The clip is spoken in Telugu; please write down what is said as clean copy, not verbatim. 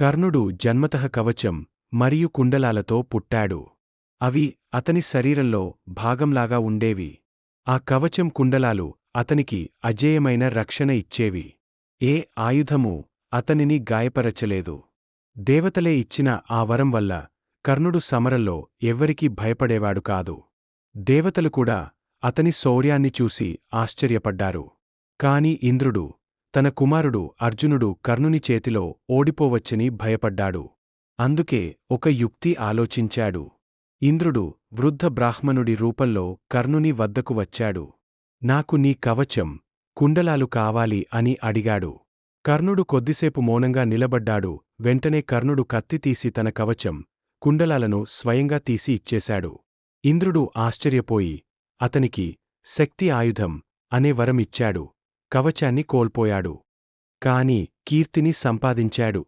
కర్ణుడు జన్మతః కవచం మరియు కుండలాలతో పుట్టాడు. అవి అతని శరీరంలో భాగంలాగా ఉండేవి. ఆ కవచం కుండలాలు అతనికి అజేయమైన రక్షణ ఇచ్చేవి. ఏ ఆయుధమూ అతనిని గాయపరచలేదు. దేవతలే ఇచ్చిన ఆ వరం వల్ల కర్ణుడు సమరంలో ఎవ్వరికీ భయపడేవాడు కాదు. దేవతలు కూడా అతని శౌర్యాన్ని చూసి ఆశ్చర్యపడ్డారు. కాని ఇంద్రుడు తన కుమారుడు అర్జునుడు కర్ణుని చేతిలో ఓడిపోవచ్చని భయపడ్డాడు. అందుకే ఒక యుక్తి ఆలోచించాడు. ఇంద్రుడు వృద్ధ బ్రాహ్మణుడి రూపంలో కర్ణుని వద్దకు వచ్చాడు. నాకు నీ కవచం, కుండలాలు కావాలి అని అడిగాడు. కర్ణుడు కొద్దిసేపు మౌనంగా నిలబడ్డాడు. వెంటనే కర్ణుడు కత్తి తీసి తన కవచం, కుండలాలను స్వయంగా తీసి ఇచ్చేశాడు. ఇంద్రుడు ఆశ్చర్యపోయి అతనికి శక్తి ఆయుధం అనే వరం ఇచ్చాడు. కవచాన్ని కోల్పోయాడు. కాని కీర్తిని సంపాదించాడు.